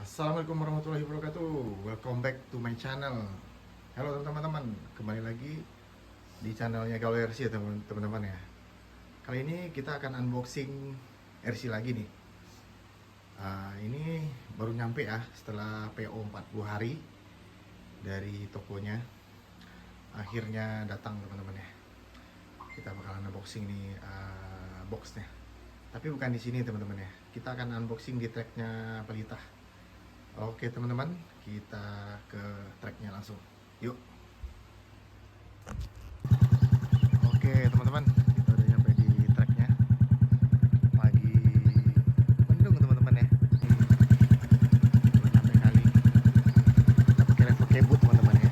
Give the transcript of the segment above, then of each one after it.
Assalamualaikum warahmatullahi wabarakatuh. Welcome back to my channel. Halo teman-teman, kembali lagi di channelnya Gaul RC ya teman-teman ya. Kali ini kita akan unboxing RC lagi nih. Ini baru nyampe ya setelah PO 40 hari dari tokonya. Akhirnya datang teman-teman ya. Kita bakalan unboxing nih boxnya. Tapi bukan di sini teman-teman ya. Kita akan unboxing di tracknya Pelita. Oke teman-teman, kita ke tracknya langsung. Yuk. Oke teman-teman, kita udah nyampe di tracknya. Lagi mendung teman-teman ya. Belum nyampe kali. Kita pakai level kebut teman-teman ya.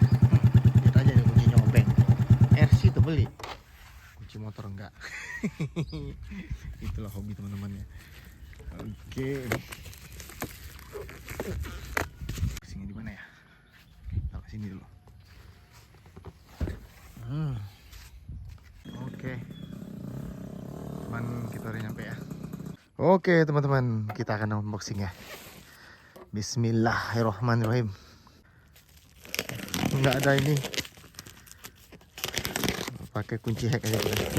Lihat aja nih kunci nyobeng. RC tuh beli. Kunci motor enggak. Itulah hobi teman-teman ya. Oke. Sini di mana ya? Taruh sini dulu. Oke. Cuman kita udah nyampe ya. Oke teman-teman, kita akan unboxing ya. Bismillahirrahmanirrahim. Nggak ada ini. Pakai kunci hack aja udah.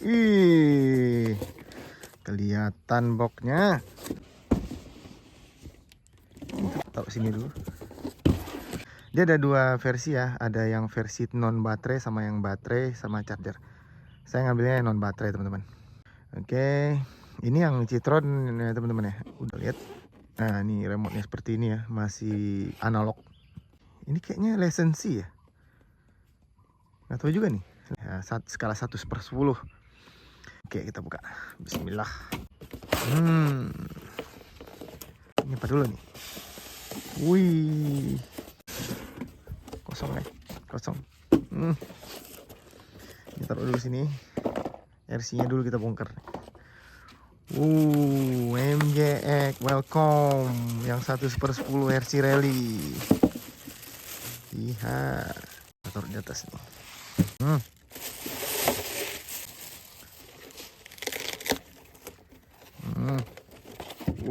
Ih, kelihatan boxnya. Taruh sini dulu. Dia ada dua versi ya, ada yang versi non baterai sama yang baterai sama charger. Saya ngambilnya yang non baterai teman-teman. Oke, ini yang Citron ya teman-teman ya. Udah lihat. Nah, ini remote-nya seperti ini ya, masih analog. Ini kayaknya lisensi ya. Nggak tahu juga nih. Ya, skala 1/10. Oke, kita buka. Bismillah. Ini apa dulu nih? Wih. Kosong ya. Kosong. Kita taruh dulu sini. RC-nya dulu kita bongkar. MJX welcome yang 1/10 RC Rally. Iya, kita taruh di atas nih.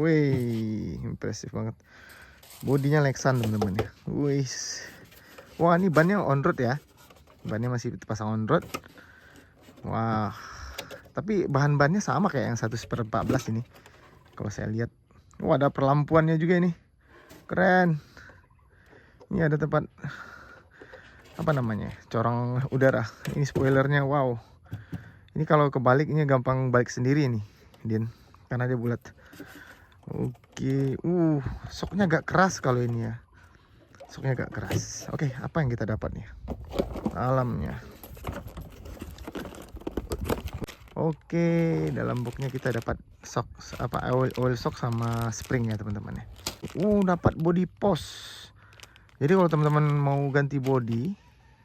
Wih, impresif banget. Bodinya Lexan teman-teman ya. Wih. Wah, ini bannya on road ya. Bannya masih pasang on road. Wah. Tapi bahan-bahannya sama kayak yang 1/14 ini. Kalau saya lihat. Wah, ada perlampuannya juga ini. Keren. Ini ada tempat apa namanya? Corong udara. Ini spoilernya. Wow. Ini kalau kebalik ini gampang balik sendiri nih, Din. Karena dia bulat. Oke, soknya agak keras kalau ini ya. Soknya agak keras. Oke, apa yang kita dapat nih? Dalamnya. Oke, dalam boxnya kita dapat sok oil sok sama spring ya teman-teman ya. Dapat body post. Jadi kalau teman-teman mau ganti body,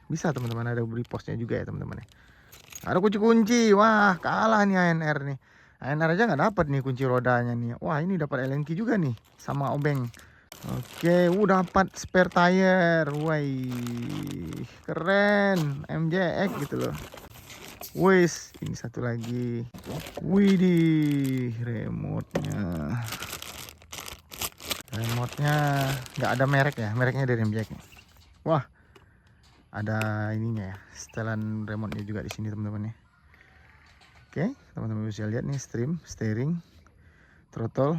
bisa teman-teman, ada body postnya juga ya teman-teman ya. Ada kunci-kunci. Wah, kalah nih ANR nih. ANR aja nggak dapat nih kunci rodanya nih. Wah, ini dapat LNK juga nih sama obeng. Oke, dapat spare tire. Wih, keren. MJX gitu loh. Wis, ini satu lagi. Widih, remote-nya. Remote-nya nggak ada merek ya. Mereknya dari MJX nih. Wah, ada ininya ya. Setelan remote-nya juga di sini teman-teman ya. Oke, teman-teman bisa lihat nih steering, throttle,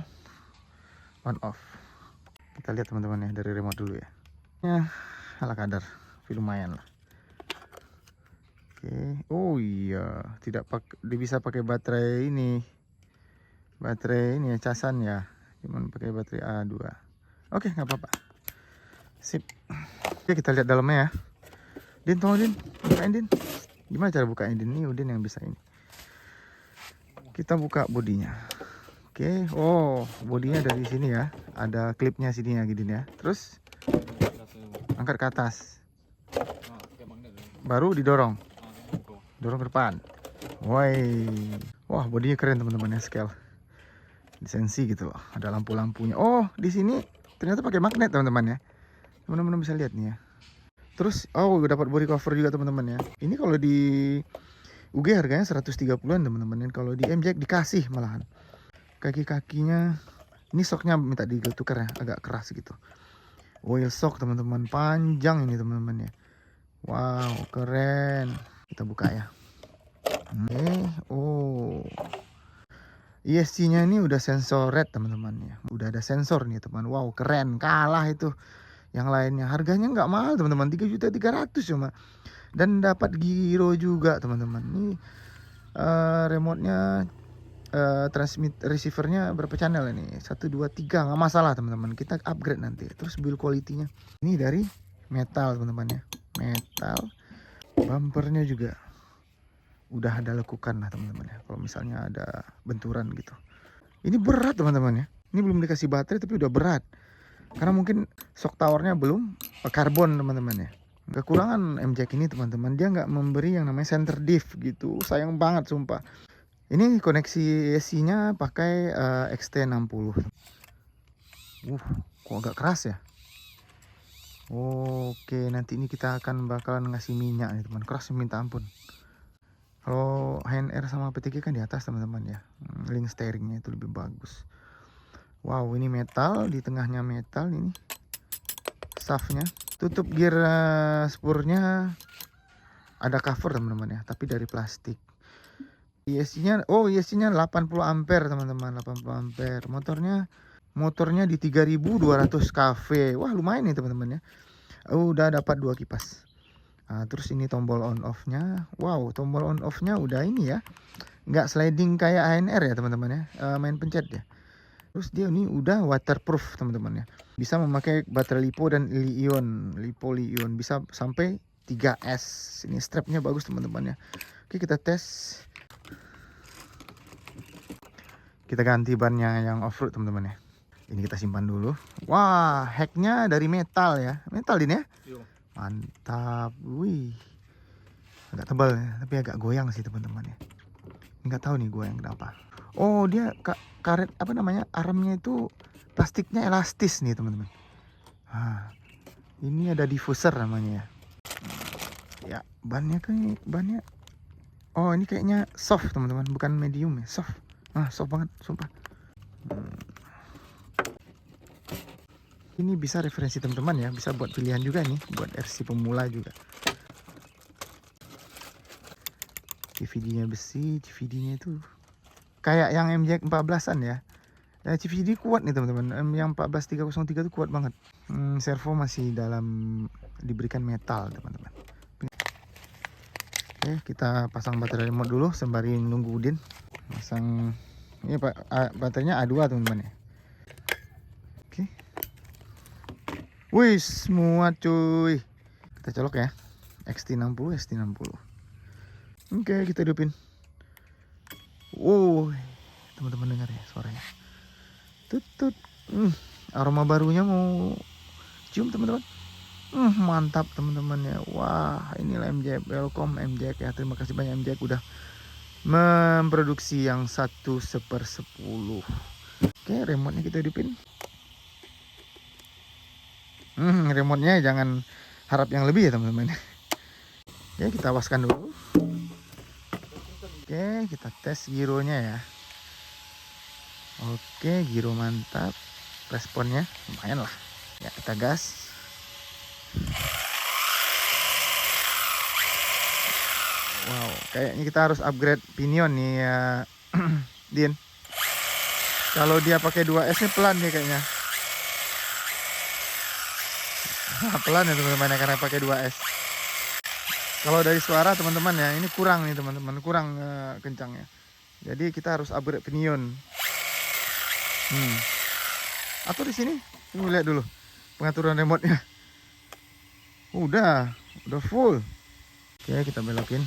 on off. Kita lihat teman-teman ya dari remote dulu ya. Ya, ala kadar, tapi lumayan lah. Oke, oh iya, dia bisa pakai baterai ini. Baterai ini ya, casan ya. Cuman pakai baterai A2. Oke, nggak apa-apa. Sip. Oke, kita lihat dalamnya ya. Din, tolong Din, bukain Din. Gimana cara bukain Din? Ini Udin yang bisa ini. Kita buka bodinya. Oke, bodinya dari sini ya. Ada klipnya sini ya, gini ya. Terus angkat ke atas. Baru didorong. Dorong ke depan. Wah, bodinya keren teman-teman ya, scale. Lisensi gitu loh. Ada lampu-lampunya. Oh, di sini Ternyata pakai magnet teman-teman ya. Teman-teman bisa lihat nih ya. Terus dapat body cover juga teman-teman ya. Ini kalau di UG harganya 130-an teman-teman. Dan kalau di MJX dikasih malahan. Kaki-kakinya ini soknya minta ditukar ya, agak keras gitu. Oil sok teman-teman, panjang ini teman-teman ya. Wow, keren. Kita buka ya. ESC-nya ini udah sensor red teman-teman ya. Udah ada sensor nih teman. Wow, keren. Kalah itu yang lainnya. Harganya nggak mahal teman-teman, 3.300.000 cuma. Dan dapat giro juga teman-teman. Ini remote-nya, transmit receivernya berapa channel ini? 1 2 3, nggak masalah teman-teman. Kita upgrade nanti. Terus build quality-nya. Ini dari metal teman-teman ya. Metal. Bumpernya juga udah ada lekukan lah teman-teman ya. Kalau misalnya ada benturan gitu. Ini berat teman-teman ya. Ini belum dikasih baterai tapi udah berat. Karena mungkin shock towernya belum karbon teman-teman ya. Kekurangan MJX ini teman-teman, dia nggak memberi yang namanya center diff gitu. Sayang banget sumpah. Ini koneksi AC-nya pakai XT60. Kok agak keras ya. Oke, nanti ini kita akan bakalan ngasih minyak nih teman. Keras minta ampun. Kalau HNR sama PTG kan di atas teman-teman ya. Link steeringnya itu lebih bagus. Wow, ini metal, di tengahnya metal ini. Shaftnya. Tutup gear spurnya ada cover teman-teman ya, tapi dari plastik. ESC-nya 80 ampere teman-teman, 80 ampere. Motornya di 3200 kV. Wah, lumayan nih teman-teman ya. Udah dapat 2 kipas. Nah, terus ini tombol on off-nya. Wow, tombol on off-nya udah ini ya. Nggak sliding kayak HNR ya teman-teman ya. Main pencet ya. Terus dia ini udah waterproof teman-teman ya. Bisa memakai baterai lipo dan li-ion. Bisa sampai 3S. Ini strapnya bagus teman-teman ya. Oke, kita tes. Kita ganti bannya yang off-road teman-teman ya. Ini kita simpan dulu. Wah, hacknya dari metal ya. Metal ini ya. Mantap. Wih. Agak tebal ya, tapi agak goyang sih teman-teman ya. Nggak tahu nih goyang kenapa. Oh, dia karet armnya itu plastiknya elastis nih teman-teman. Ini ada diffuser namanya ya. Ya, bannya. Oh, ini kayaknya soft teman-teman, bukan medium ya, soft. Soft banget, sumpah. Ini bisa referensi teman-teman ya, bisa buat pilihan juga nih, buat RC pemula juga. CVD-nya besi, CVD-nya itu kayak yang MJX 14-an ya. CVD kuat nih teman-teman. Yang 14303 itu kuat banget. Servo masih diberikan metal teman-teman. Oke, kita pasang baterai remote dulu sembari nunggu Udin. Pasang ini baterainya A2 teman-teman ya. Oke. Wih, semua cuy. Kita colok ya. XT60. Oke, kita hidupin. Teman-teman dengar ya suaranya. Tutut. Aroma barunya mau cium teman-teman. Mantap teman-teman ya. Wah, inilah MJX. Welcome MJX ya. Terima kasih banyak MJX udah memproduksi yang 1/10. Oke, remote-nya kita hidupin. Remote-nya jangan harap yang lebih ya teman-teman. Oke, kita awaskan dulu. Oke, kita tes gironya ya. Oke, giro mantap. Responnya lumayan lah. Ya, kita gas. Wow, kayaknya kita harus upgrade pinion nih ya. Din. Kalau dia pakai 2S nya pelan nih kayaknya. Pelan ya teman-teman ya, karena pakai 2S. Kalau dari suara teman-teman ya, ini kurang nih teman-teman, kurang kencangnya. Jadi kita harus upgrade pinion. Atau di sini, tunggu lihat dulu pengaturan remote-nya. Udah full. Oke, kita belokin.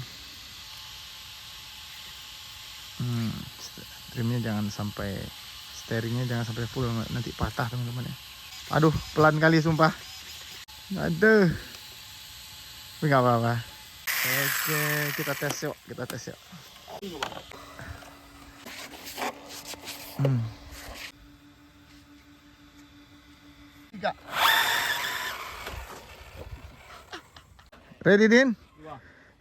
Steeringnya jangan sampai full, nanti patah teman-teman ya. Aduh, pelan kali sumpah. Aduh. Tapi nggak apa-apa. Oke, kita tes yuk. 3. Ready, Din?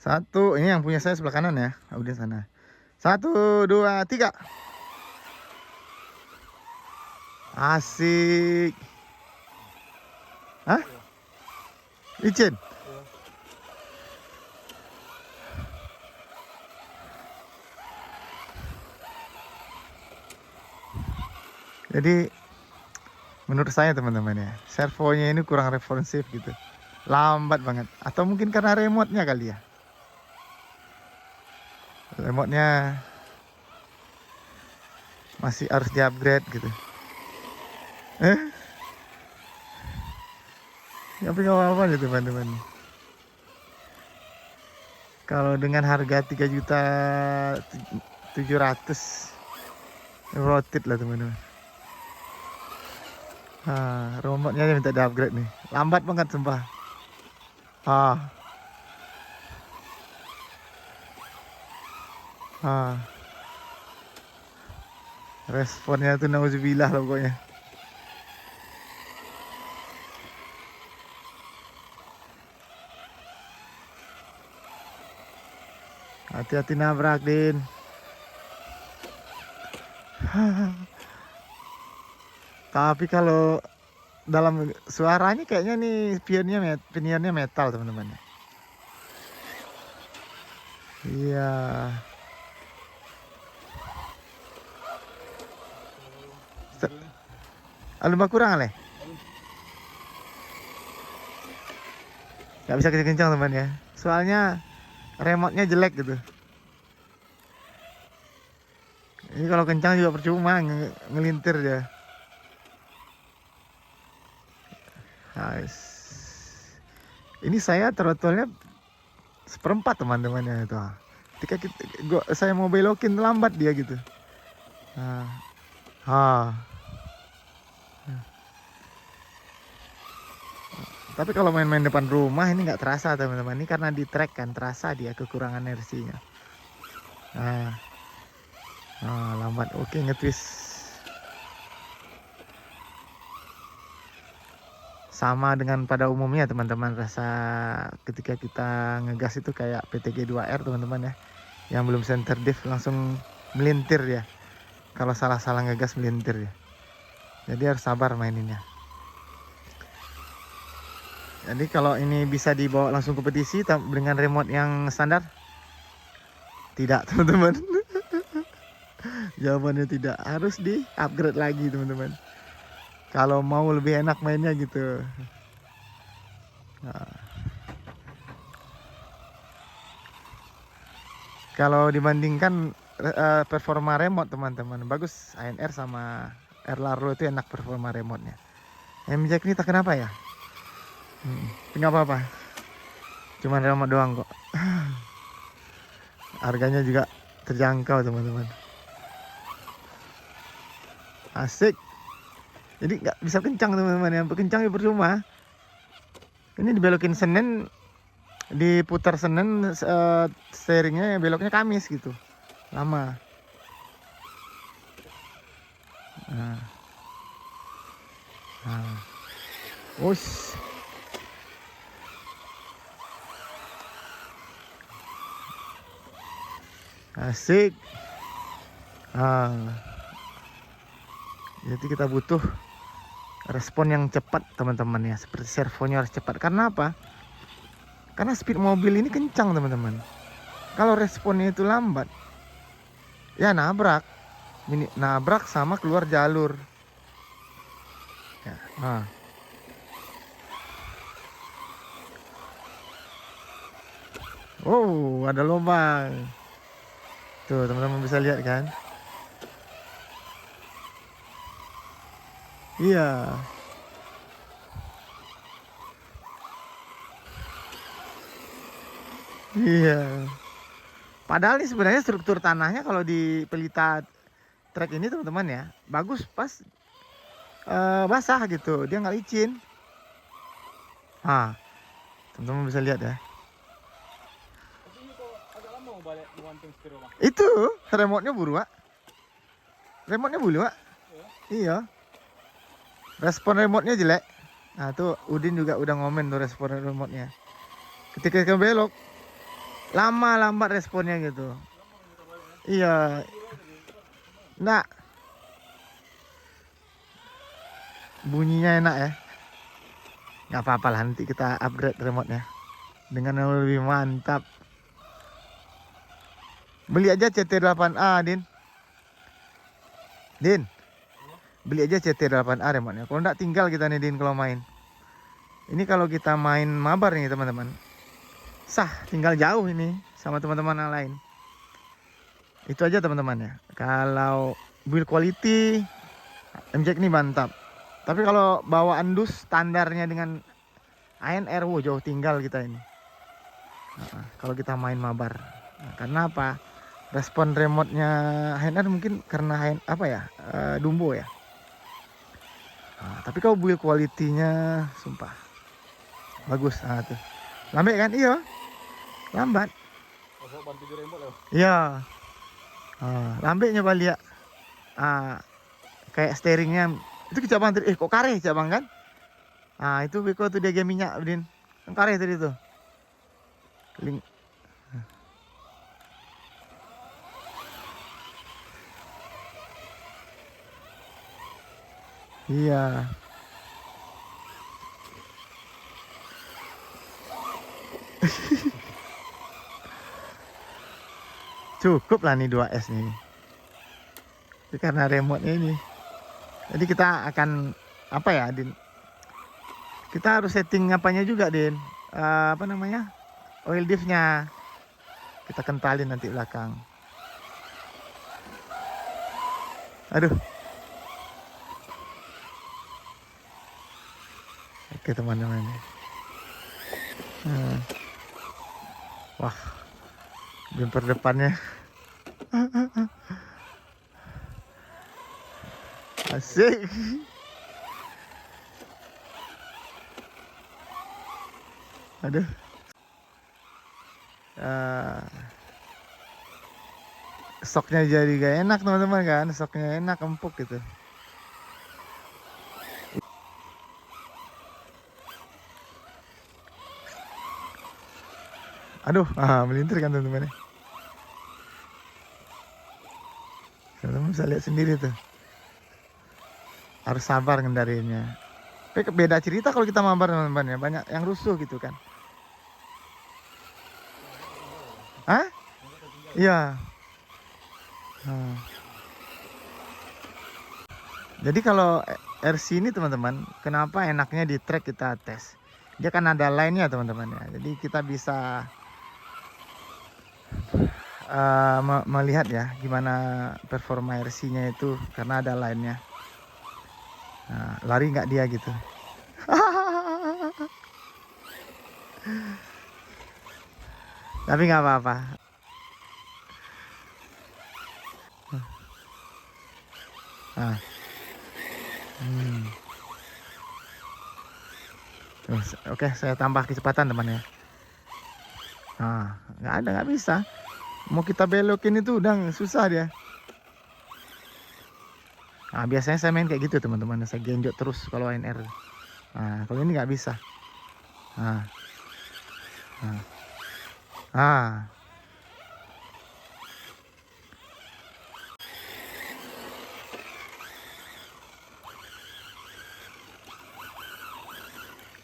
1, ini yang punya saya sebelah kanan ya. Udah sana. 1, 2, 3. Asik. Hah? Licin? Jadi menurut saya teman-teman ya, servonya ini kurang responsif gitu. Lambat banget. Atau mungkin karena remote-nya kali ya. Remote-nya masih harus di-upgrade gitu. Tapi nggak apa-apa nih teman-teman. Kalau dengan harga 3.700.000 rotate lah teman-teman. Remote-nya minta di-upgrade nih. Lambat banget sumpah. Ah. Responnya tuh nauzubillah lah pokoknya. Hati-hati nabrak, Din. Tapi kalau dalam suaranya kayaknya nih pionnya metal teman-teman. Iya. Alumba kurang ale? Gak bisa kencang teman ya. Soalnya remote-nya jelek gitu. Ini kalau kencang juga percuma ngelintir dia. Guys. Ini saya trotolnya 1/4 teman-teman ya itu. Ketika saya mau belokin lambat dia gitu. Tapi kalau main-main depan rumah ini nggak terasa teman-teman. Ini karena di track kan terasa dia kekurangan inersinya. Lambat. Oke, ngetwist. Sama dengan pada umumnya teman-teman, rasa ketika kita ngegas itu kayak PTG 2R teman-teman ya, yang belum center diff langsung melintir ya. Kalau salah-salah ngegas melintir ya. Jadi harus sabar maininnya. Jadi kalau ini bisa dibawa langsung kompetisi dengan remote yang standar? Tidak teman-teman. Jawabannya tidak, harus di upgrade lagi teman-teman. Kalau mau lebih enak mainnya gitu. Kalau dibandingkan performa remote teman-teman, bagus ANR sama Erlarlo itu enak performa remote-nya. MJ ini tak kenapa ya? Nggak apa-apa. Cuman remote doang kok. Harganya juga terjangkau teman-teman. Asik. Jadi nggak bisa kencang teman-teman ya. Kencang ya percuma. Ini dibelokin Senin, diputar Senin, steeringnya beloknya Kamis gitu. Lama. Ush. Asik. Jadi kita butuh respon yang cepat teman-teman ya. Seperti servonya harus cepat. Karena apa? Karena speed mobil ini kencang teman-teman. Kalau responnya itu lambat, ya nabrak. Nabrak sama keluar jalur ya. Oh, ada lubang. Tuh teman-teman bisa lihat kan. Iya. Iya. Padahal ini sebenarnya struktur tanahnya kalau di pelita trek ini teman-teman ya, bagus pas basah gitu, dia nggak licin. Teman-teman bisa lihat ya. Itu remote-nya buru, Pak. Remote-nya bulu, Pak. Iya. Respon remote-nya jelek. Nah tuh Udin juga udah ngomen tuh respon remote-nya. Ketika kita belok, lambat responnya gitu. Iya. Nah, bunyinya enak ya. Nggak apa-apa lah, nanti kita upgrade remote-nya dengan yang lebih mantap. Beli aja CT8A, Din. Din, beli aja CT8A remote-nya. Kalau nggak tinggal kita nih, Din, kalau main. Ini kalau kita main mabar nih, teman-teman. Sah, tinggal jauh ini sama teman-teman yang lain. Itu aja teman-teman ya. Kalau build quality MJ ini mantap. Tapi kalau bawaan dus standarnya dengan ANR, jauh tinggal kita ini. Kalau kita main mabar. Nah, karena apa? Respon remote-nya HNR mungkin karena Dumbo ya. Nah, tapi kalau build quality-nya sumpah bagus. Nah, tuh. Lambat kan? Iya. Lambat. Iya. Lambat nyoba lihat. Kayak steeringnya itu kecabang tadi. Kok kare cabang kan? Itu beko tuh dia minyak, Din. Kan kare tadi tuh. Link. Iya. Cukup lah nih 2S nih. Ini karena remote-nya ini. Jadi kita akan apa ya, Din? Kita harus setting apanya juga, Din. Oil diff-nya. Kita kentalin nanti belakang. Aduh. Oke, teman-teman. Wah. Bumper depannya. Asik. Aduh. Stoknya jadi gak enak, teman-teman kan. Stoknya enak, empuk gitu. Aduh, melintir kan teman-teman. Teman-teman bisa lihat sendiri tuh. Harus sabar ngendariinnya. Tapi beda cerita kalau kita mabar, teman-teman ya. Banyak yang rusuh gitu kan. Hah? Iya. Jadi kalau RC ini, teman-teman, kenapa enaknya di track kita tes? Dia kan ada line-nya, teman-teman ya. Jadi kita bisa melihat ya gimana performa RC-nya itu karena ada line-nya. Lari nggak dia gitu. Tapi nggak apa-apa. Oke, saya tambah kecepatan, teman ya. Nggak bisa. Mau kita belokin itu udah susah dia. Biasanya saya main kayak gitu, teman-teman. Saya genjot terus kalau ANR. Kalau ini nggak bisa.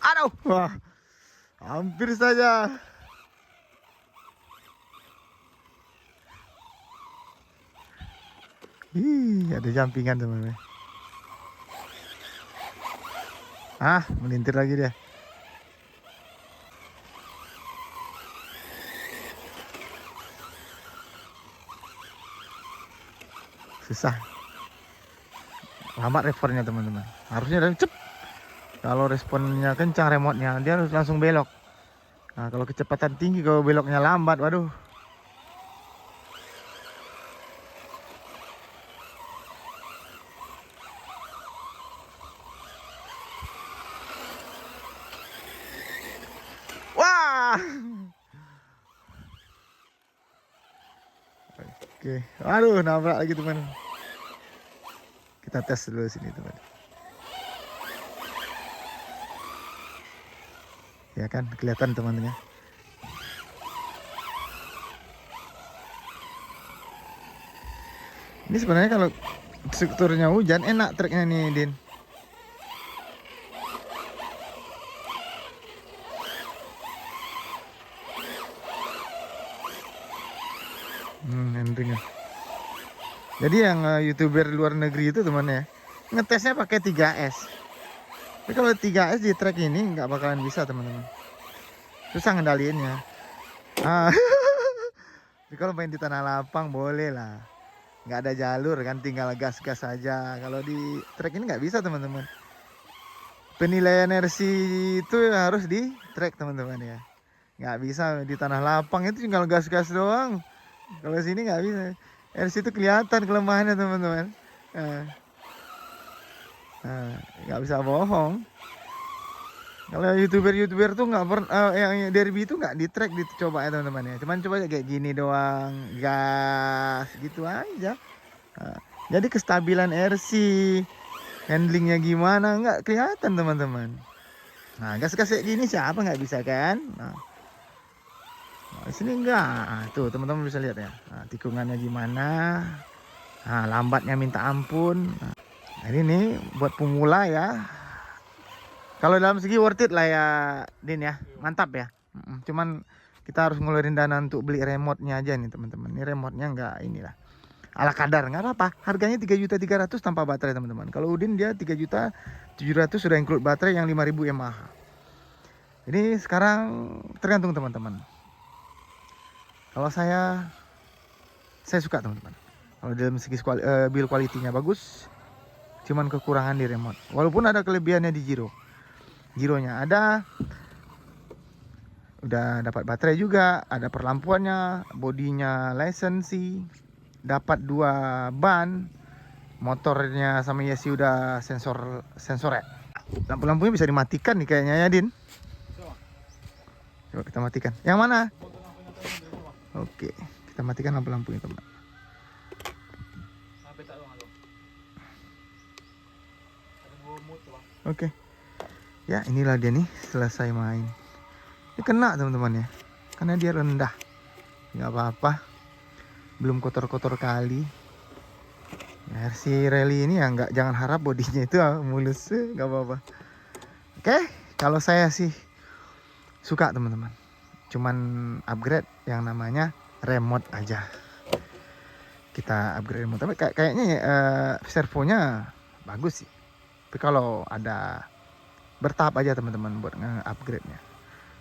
Aduh, wah, hampir saja. Ada jumpingan, teman-teman. Melintir lagi dia. Susah. Lambat responnya, teman-teman. Harusnya dari cep. Kalau responnya kencang remote-nya, dia harus langsung belok. Kalau kecepatan tinggi, kalau beloknya lambat, waduh. Wah. Oke. Waduh, nabrak lagi, teman. Kita tes dulu sini, teman. Ya kan, kelihatan teman-teman. Ini sebenarnya kalau strukturnya hujan enak treknya nih, Din. Handlingnya. Jadi yang YouTuber luar negeri itu teman ya, ngetesnya pakai 3S. Tapi kalau 3S di trek ini nggak bakalan bisa teman-teman. Susah ngendaliinnya. Tapi kalau main di tanah lapang boleh lah. Nggak ada jalur kan, tinggal gas-gas aja. Kalau di trek ini nggak bisa teman-teman. Penilaian RC itu harus di trek teman-teman ya. Nggak bisa di tanah lapang itu tinggal gas-gas doang. Kalau sini nggak bisa. RC itu kelihatan kelemahannya teman-teman. Nggak bisa bohong. Kalau youtuber tuh nggak pernah yang derby itu nggak di track dicoba ya teman-teman ya. Cuman coba kayak gini doang, gas gitu aja. Jadi kestabilan RC, handlingnya gimana nggak kelihatan teman-teman. Nah gas-gas kayak gini siapa nggak bisa kan? Nah, di sini enggak. Tuh teman-teman bisa lihat ya. Nah, tikungannya gimana? Nah, lambatnya minta ampun. Nah, ini nih buat pemula ya. Kalau dalam segi worth it lah ya, Din ya. Mantap ya. Cuman kita harus ngeluarin dana untuk beli remote-nya aja nih teman-teman. Ini remote-nya enggak inilah. Ala kadar nggak apa-apa. Harganya 3.300.000 tanpa baterai teman-teman. Kalau Udin dia 3.700.000 sudah include baterai yang 5.000 mAh. Ini sekarang tergantung teman-teman. Kalau saya suka teman-teman. Kalau dalam segi build quality-nya bagus, cuman kekurangan di remote. Walaupun ada kelebihannya di Gironya ada, udah dapat baterai juga, ada perlampuannya, bodinya lisensi, dapat 2 ban, motornya sama Yesi udah sensor ya. Lampu-lampunya bisa dimatikan nih kayaknya ya, Din. Coba kita matikan. Yang mana? Oke, kita matikan lampu-lampunya teman. Oke. Ya inilah dia nih selesai main. Ini kena teman-teman ya, karena dia rendah. Nggak apa-apa, belum kotor-kotor kali. RC rally ini ya jangan harap bodinya itu mulus, nggak apa-apa. Oke, kalau saya sih suka teman-teman. Cuman upgrade yang namanya remote aja. Kita upgrade remote, tapi kayaknya servonya bagus sih. Tapi kalau ada bertahap aja teman-teman buat nge-upgrade nya.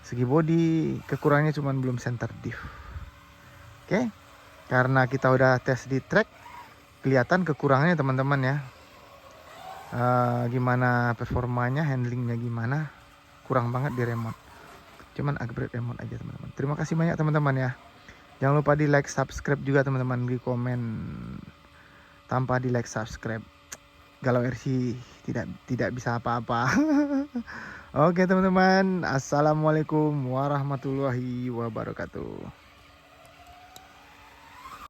Segi body kekurangannya cuma belum center diff. Oke. Karena kita udah tes di track, kelihatan kekurangannya teman-teman ya. Gimana performanya, handlingnya gimana, kurang banget di remote. Cuman upgrade remote aja teman-teman. Terima kasih banyak teman-teman ya. Jangan lupa di like, subscribe juga teman-teman, di komen. Tanpa di like, subscribe, galau RC tidak bisa apa-apa. Oke teman-teman, assalamualaikum warahmatullahi wabarakatuh.